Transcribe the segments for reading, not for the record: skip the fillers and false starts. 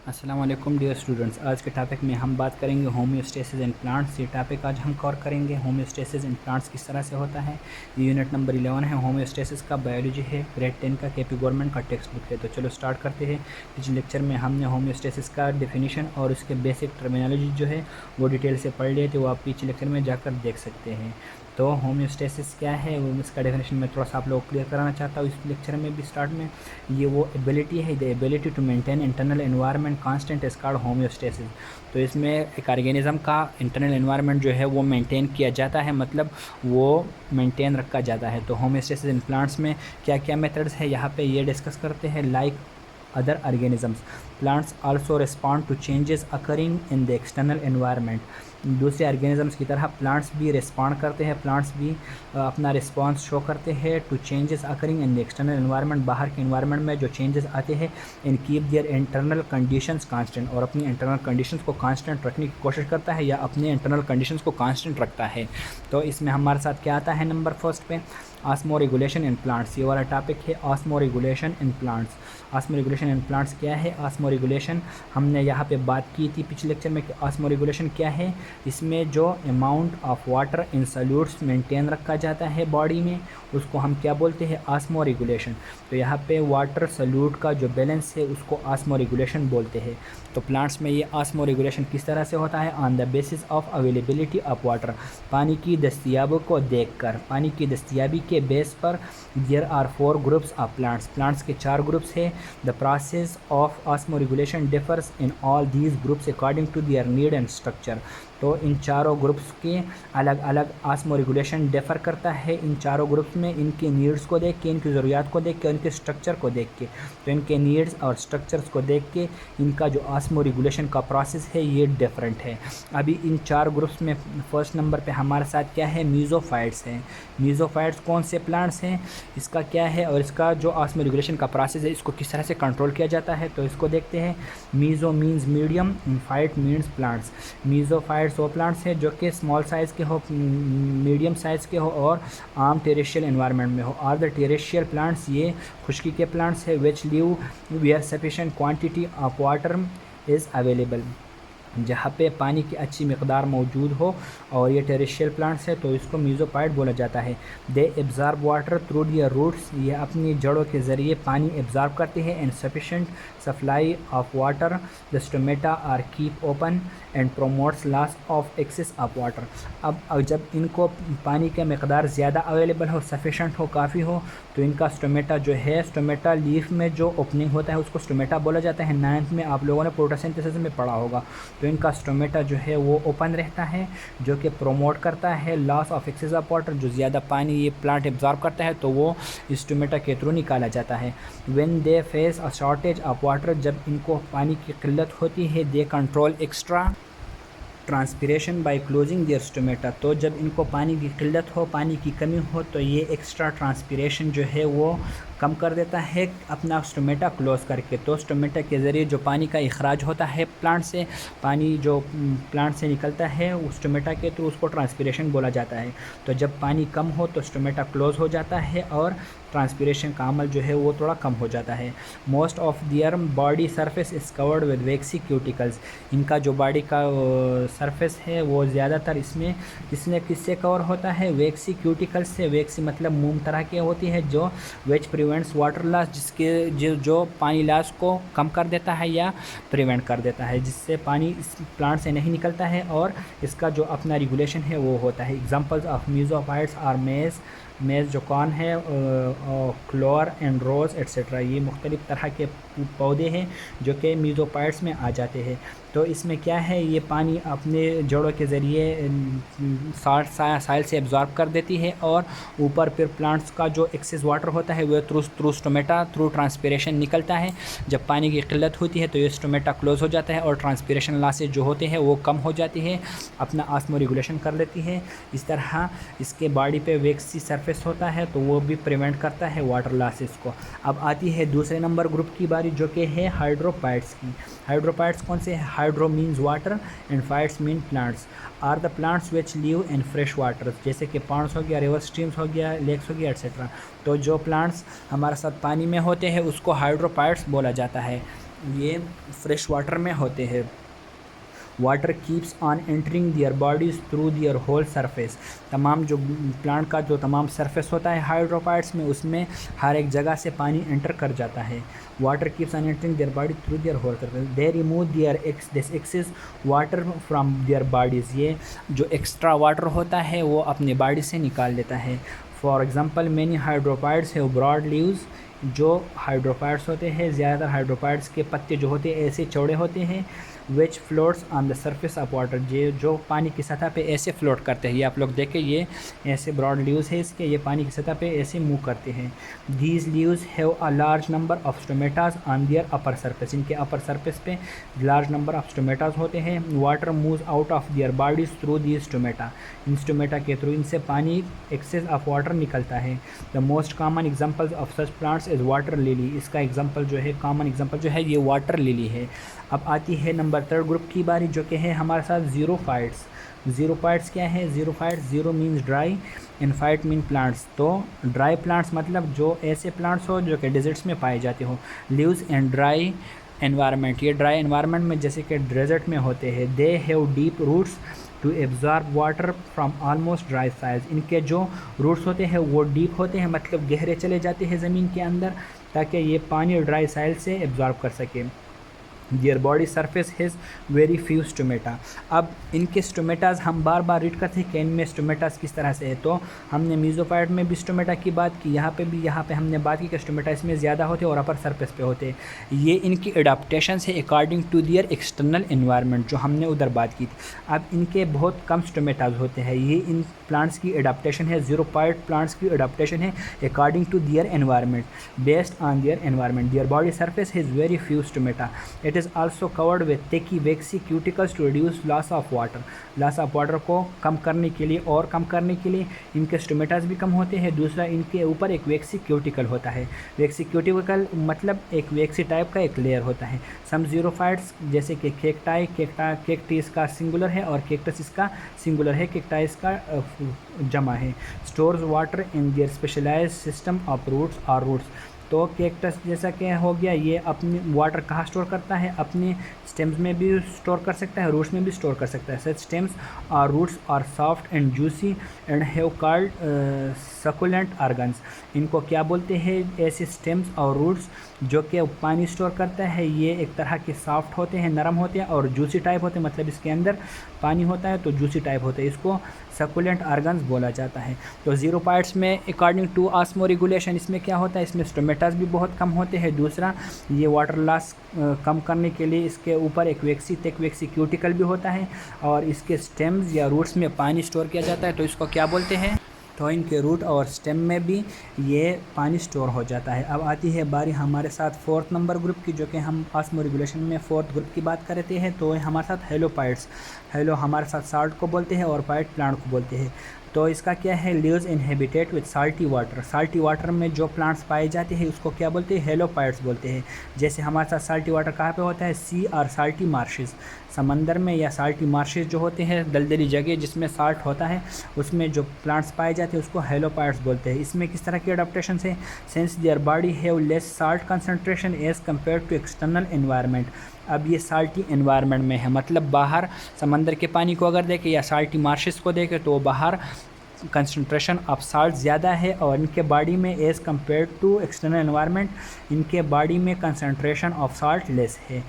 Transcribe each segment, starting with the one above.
अस्सलाम वालेकुम dear students. आज के टॉपिक में हम बात करेंगे होम्योस्टेसिस इन प्लांट्स। ये टॉपिक आज हम कवर करेंगे होम्योस्टेसिस इन प्लांट्स किस तरह से होता है। ये यूनिट नंबर 11 है, होम्योस्टेसिस का, बायोलॉजी है, ग्रेड 10 का, केपी गवर्नमेंट का टेक्स्ट बुक है। तो चलो स्टार्ट करते हैं। पिछले लेक्चर में हमने होम्योस्टेसिस का डेफिनेशन और उसके बेसिक टर्मिनोलॉजी जो है वो डिटेल से पढ़ लिए थे, वो आप पिछले लेक्चर में जाकर देख सकते हैं। तो होम्योस्टेसिस क्या है वो इसका डेफिनेशन मैं थोड़ा सा आप लोग को क्लियर कराना चाहता हूँ इस लेक्चर में भी स्टार्ट में। ये वो एबिलिटी है, the ability to maintain internal environment constant is called homeostasis. तो इसमें एक ऑर्गेनिज्म का इंटरनल एनवायरनमेंट जो है वो मेंटेन किया जाता है, मतलब वो मेंटेन रखा जाता है। तो होम्योस्टेसिस इन प्लांट्स में क्या क्या मेथड्स है यहाँ पे ये डिस्कस करते हैं। Like other organisms, plants also respond to changes occurring in the external environment। दूसरे ऑर्गेनिजम्स की तरह प्लांट्स भी रिस्पॉन्ड करते हैं, प्लांट्स भी अपना रिस्पॉन्स शो करते हैं to changes occurring in the external environment, बाहर के एनवायरनमेंट में जो चेंजेस आते हैं, in keep their internal conditions constant, और अपनी इंटरनल कंडीशंस को कांस्टेंट रखने की कोशिश करता है या अपने इंटरनल कंडीशंस को कांस्टेंट रखता है। तो इसमें हमारे साथ क्या आता है नंबर फर्स्ट पे, ऑस्मो रेगुलेशन इन प्लांट्स। ये वाला टॉपिक है osmo regulation in plants. Osmo regulation in plants क्या है? ऑस्मो रेगुलेशन हमने यहाँ पे बात की थी पिछले लेक्चर में कि ऑस्मो रेगुलेशन क्या है। इसमें जो amount of water in solutes maintain रखा जाता है बॉडी में, उसको हम क्या बोलते हैं? Osmo regulation. तो यहाँ पे वाटर सॉल्यूट का जो बैलेंस है उसको ऑस्मो रेगुलेशन बोलते हैं। तो प्लांट्स में ये ऑस्मो रेगुलेशन किस तरह से होता है? On the basis of availability of water, पानी की दस्तियाबी को देखकर, पानी की दस्तियाबी के बेस पर। There are 4 groups of plants, plants के 4 ग्रुप्स है। The process of osmoregulation differs in all these groups according to their need and structure. तो इन चारों ग्रुप्स के अलग अलग ऑस्मो रेगुलेशन डिफ़र करता है इन चारों ग्रुप्स में, इनके नीड्स को देख के, इनकी ज़रूरियात को देख के, इनके स्ट्रक्चर को देख के। तो इनके नीड्स और स्ट्रक्चर्स को देख के इनका जो ऑस्मो रेगुलेशन का प्रोसेस है ये डिफरेंट है। अभी इन 4 ग्रुप्स में फर्स्ट नंबर पे हमारे साथ क्या है? मीज़ोफाइट्स हैं। मीज़ोफाइट्स कौन से प्लांट्स हैं, इसका क्या है और इसका जो ऑस्मो रेगुलेशन का प्रोसेस है इसको किस तरह से कंट्रोल किया जाता है, तो इसको देखते हैं। Meso means medium, phyte means plants. Mesophytes वो प्लांट्स हैं जो कि स्मॉल साइज़ के हो, मीडियम साइज़ के हो और आम टेरेशियल एनवायरनमेंट में हो। और द टेरेशियल प्लांट्स ये खुश्की के प्लांट्स है, which live where sufficient quantity of water is available, जहाँ पे पानी की अच्छी मकदार मौजूद हो, और ये टेरेशियल प्लांट्स है तो इसको मीज़ोफाइट बोला जाता है। They absorb water through their roots, ये अपनी जड़ों के ज़रिए पानी एब्ज़ॉर्ब करते हैं। And sufficient supply of water, the stomata are keep open and promotes loss of excess of water. अब जब इनको पानी की मकदार ज़्यादा अवेलेबल हो, सफिशेंट हो, काफ़ी हो, तो इनका स्टोमेटा जो है, स्टोमेटा लीफ में जो ओपनिंग होता है उसको स्टोमेटा बोला जाता है। 9th में आप लोगों ने फोटोसिंथेसिस में पढ़ा होगा। तो इनका स्टोमेटा जो है वो ओपन रहता है, जो कि प्रोमोट करता है loss of excess of water, जो ज़्यादा पानी ये प्लांट एब्जॉर्ब करता है तो वो स्टोमेटा के थ्रू निकाला जाता है। When they face a shortage of water, जब इनको पानी की किल्लत होती है, they control extra transpiration by closing their stomata. तो जब इनको पानी की किल्लत हो, पानी की कमी हो, तो ये एक्स्ट्रा ट्रांसपीरेशन जो है वो कम कर देता है अपना स्टोमेटा क्लोज करके। तो स्टोमेटा के ज़रिए जो पानी का इखराज होता है प्लांट से, पानी जो प्लांट से निकलता है उस स्टोमेटा के थ्रू, उसको ट्रांसपीरेशन बोला जाता है। तो जब पानी कम हो तो स्टोमेटा क्लोज हो जाता है और ट्रांसपीरेशन का अमल जो है वो थोड़ा कम हो जाता है। Most of their body surface is covered with waxy cuticles, इनका जो बॉडी का सरफेस है वो ज़्यादातर इसमें किससे कवर होता है? वैक्सी क्यूटिकल्स से। वैक्सी मतलब मोम तरह की होती है जो विच प्रिवेंट्स वाटर लॉस, जिसके जो पानी लॉस को कम कर देता है या प्रिवेंट कर देता है, जिससे पानी इस प्लांट से नहीं निकलता है और इसका जो अपना रेगुलेशन है वो होता है। एग्जांपल्स ऑफ मीज़ोफाइट्स आर मेज़ जो कौन है, क्लोर एंड रोज़ एट्सेट्रा। ये मुख्तलिफ़ तरह के पौधे हैं जो कि मीज़ोफाइट्स में आ जाते हैं। तो इसमें क्या है, ये पानी अपने जड़ों के ज़रिए साइल से एब्जॉर्ब कर देती है और ऊपर फिर प्लांट्स का जो एक्सेस वाटर होता है वो थ्रू स्टोमेटा, थ्रू ट्रांसपीरेशन निकलता है। जब पानी की किल्लत होती है तो ये स्टोमेटा क्लोज हो जाता है और ट्रांसपीरेशन लॉसेज जो होते हैं वो कम हो जाती है, अपना ऑस्मो रेगुलेशन कर लेती है। इस तरह इसके बॉडी पे वैक्सी सरफेस होता है तो वो भी प्रिवेंट करता है वाटर लॉसेस को। अब आती है दूसरे नंबर ग्रुप की बारी, जो कि है हाइड्रोफाइट्स की। हाइड्रोफाइट्स कौन से? Hydro means water and phytes mean plants, are the plants which live in fresh water, जैसे कि पॉन्ड्स हो गया, रिवर स्ट्रीम्स हो गया, लेक्स हो गया एट्सेट्रा। तो जो प्लांट्स हमारे साथ पानी में होते हैं उसको हाइड्रोफाइट्स बोला जाता है। ये फ्रेश वाटर में होते हैं। Water keeps on entering their bodies through their whole surface. तमाम जो प्लांट का जो तमाम सरफेस होता है हाइड्रोपाइड्स में, उसमें हर एक जगह से पानी एंटर कर जाता है। Water keeps on entering their body through their whole surface. They remove their this excess water from their bodies. ये जो एक्स्ट्रा वाटर होता है वो अपनी बॉडी से निकाल लेता है। For example many hydrophytes have broad leaves. जो हाइड्रोपाइड्स होते हैं, ज़्यादातर हाइड्रोपाइड्स के पत्ते जो होते हैं ऐसे चौड़े होते हैं। Which floats on the surface of water. ये जो पानी की सतह पे ऐसे फ्लोट करते हैं। ये आप लोग देखें, ये ऐसे ब्रॉड लीव्स है इसके, ये पानी की सतह पे ऐसे मूव करते हैं। These leaves have a large number of stomatas on their upper surface. इनके अपर सरफेस पे लार्ज नंबर ऑफ स्टोमेटाज होते हैं। Water moves out of their bodies through these stomata. इन स्टोमेटा के थ्रू इनसे पानी एक्सेस ऑफ वाटर निकलता है। The most common examples of such plants is water lily. इसका एग्जाम्पल जो है, कॉमन एग्जाम्पल जो है, ये वाटर लिली है। अब आती है नंबर 3 ग्रुप की बारी, जो कि है हमारे साथ ज़ीरोफाइट्स। ज़ीरोफाइट्स क्या है? Xerophytes, xero means dry and phyte mean plants. तो ड्राई प्लांट्स मतलब जो ऐसे प्लांट्स हो जो कि डेजर्ट्स में पाए जाते हो। लिव्स एंड ड्राई एनवायरनमेंट, ये ड्राई एनवायरनमेंट में जैसे कि डेजर्ट में होते हैं। They have deep roots to absorb water from almost dry size. इनके जो रूट्स होते हैं वो डीप होते हैं, मतलब गहरे चले जाते हैं ज़मीन के अंदर, ताकि ये पानी ड्राई साइल से एब्जॉर्ब कर सके। Their body surface has very few stomata. अब इनके स्टोमेटाज हम बार बार रीड करते हैं कि इनमें स्टोमेटाज किस तरह से है। तो हमने मीजोफाइट में भी स्टोमेटा की बात की, यहाँ पे भी, यहाँ पे हमने बात की कि स्टोमेटा इसमें ज़्यादा होते हैं और अपर सरफेस पे होते हैं। ये इनकी एडाप्टेशन है according to their external environment, जो हमने उधर बात की थी। अब इनके बहुत कम स्टोमेटाज होते हैं। ये इन प्लांट्स की एडाप्टेशन है, ज़ीरोफाइट प्लांट्स की एडाप्टेशन है according to their environment, based on their environment. Their body surface has very few stomata. It is also covered with thick waxy cuticles to reduce loss of water. Loss of water को कम करने के लिए और कम करने के लिए इनके स्टोमेटास भी कम होते हैं। दूसरा, इनके ऊपर एक वैक्सी क्यूटिकल होता है। वैक्सी क्यूटिकल मतलब एक वैक्सी टाइप का एक लेयर होता है। सम ज़ीरोफाइट्स जैसे कि केकटाई, केकटी इसका सिंगुलर है और केक्टस इसका सिंगुलर है, केकटाई इसका जमा है। Stores water in their specialised system of roots और रूट्स। तो केक्टस जैसा कि हो गया, ये अपनी वाटर कहाँ स्टोर करता है? अपने स्टेम्स में भी स्टोर कर सकता है, रूट्स में भी स्टोर कर सकता है। सच स्टेम्स और roots are soft and juicy and have called succulent organs. इनको क्या बोलते हैं? ऐसे स्टेम्स और रूट्स जो कि पानी स्टोर करता है, ये एक तरह के सॉफ्ट होते हैं, नरम होते हैं और जूसी टाइप होते हैं, मतलब इसके अंदर पानी होता है तो जूसी टाइप होते हैं। इसको सकुलेंट ऑर्गन्स बोला जाता है। तो ज़ीरोफाइट्स में अकॉर्डिंग टू ऑस्मो रेगुलेशन इसमें क्या होता है? इसमें स्टोमेटास भी बहुत कम होते हैं। दूसरा, ये वाटर लॉस कम करने के लिए इसके ऊपर एक वैक्सी क्यूटिकल भी होता है और इसके स्टेम्स या रूट्स में पानी स्टोर किया जाता है, तो इसको क्या बोलते हैं? तो इनके रूट और स्टेम में भी ये पानी स्टोर हो जाता है। अब आती है बारी हमारे साथ 4th नंबर ग्रुप की, जो कि हम ऑस्मो रेगुलेशन में 4th ग्रुप की बात करते हैं। तो हमारे साथ हेलोपाइट्स। हेलो हमारे साथ साल्ट को बोलते हैं और पाइट प्लांट को बोलते हैं। तो इसका क्या है? Lives in habitat with salty water. Salty water में जो प्लांट्स पाए जाते हैं उसको क्या बोलते हैं? हेलोपाइट्स बोलते हैं। जैसे हमारे साथ साल्टी वाटर कहाँ पे होता है? सी और साल्टी मार्शेस, समंदर में या साल्टी मार्शेस जो होते हैं, दलदली जगह जिसमें साल्ट होता है, उसमें जो प्लांट्स पाए जाते हैं उसको हेलोपाइट्स बोलते हैं। इसमें किस तरह की अडेप्टेशन है? Since their body have less salt concentration as compare to external environment. अब ये साल्टी एनवायरनमेंट में है, मतलब बाहर समंदर के पानी को अगर देखें या साल्टी मार्शेस को देखें तो बाहर कंसंट्रेशन ऑफ साल्ट ज़्यादा है और इनके बॉडी में as compare to external environment इनके बॉडी में कंसंट्रेशन ऑफ साल्ट लेस है।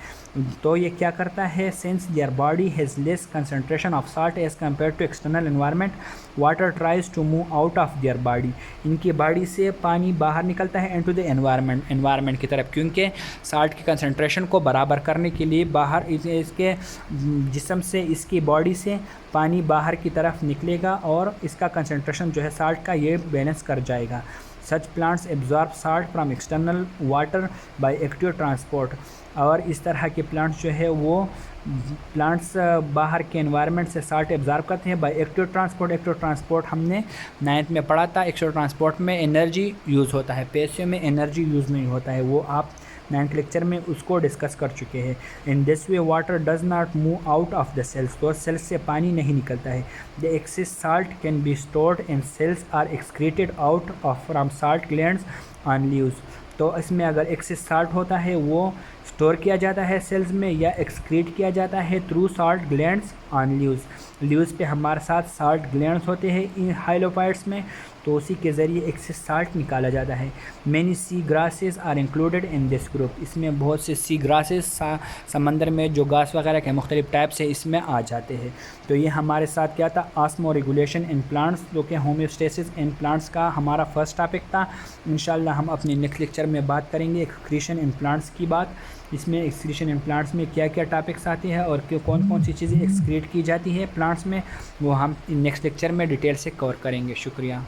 तो ये क्या करता है? Since their body has less concentration of salt as compare to external environment, water tries to move out of their body. इनकी body से पानी बाहर निकलता है इनटू द एनवायरनमेंट की तरफ, क्योंकि साल्ट की कंसंट्रेशन को बराबर करने के लिए बाहर इसके जिस्म से, इसकी बॉडी से पानी बाहर की तरफ निकलेगा और इसका कंसंट्रेशन जो है साल्ट का, ये बैलेंस कर जाएगा। सच plants absorb salt from external water by active transport. और इस तरह के प्लांट्स जो है वो प्लांट्स बाहर के एनवायरनमेंट से साल्ट एब्जॉर्ब करते हैं by active transport. Active transport हमने 9th में पढ़ा था। एक्टिव ट्रांसपोर्ट में एनर्जी यूज़ होता है, पैसिव में एनर्जी यूज़ नहीं होता है, वो आप 9th लेक्चर में उसको डिस्कस कर चुके हैं। In this way water does not move out of the cells. तो सेल्स से पानी नहीं निकलता है। The excess salt can be stored in cells are excreted out of from salt glands on leaves. तो इसमें अगर एक्सेस साल्ट होता है वो स्टोर किया जाता है सेल्स में या एक्सक्रीट किया जाता है through salt glands on leaves. Leaves पे हमारे साथ साल्ट ग्लैंड्स होते हैं इन हाइलोफाइट्स में, तो उसी के ज़रिए एक्सेस साल्ट निकाला जाता है। Many sea grasses are included in this group. इसमें बहुत से सी ग्रासेस समंदर में जो घास वगैरह के मुख्तलिफ टाइप से इसमें आ जाते हैं। तो ये हमारे साथ क्या था, ऑस्मो रेगुलेशन इन प्लांट्स, जो कि होम्योस्टेसिस इन प्लांट्स का हमारा फर्स्ट टॉपिक था। इंशाल्लाह हम अपने नेक्स्ट लेक्चर में बात करेंगे एक्सक्रीशन इन प्लांट्स की बात। इसमें एक्सक्रीशन इन प्लांट्स में क्या क्या टॉपिक्स आते हैं और कौन कौन सी चीज़ें एक्सक्रीट की जाती है प्लांट्स में, वो हम नेक्स्ट लेक्चर में डिटेल से कवर करेंगे। शुक्रिया।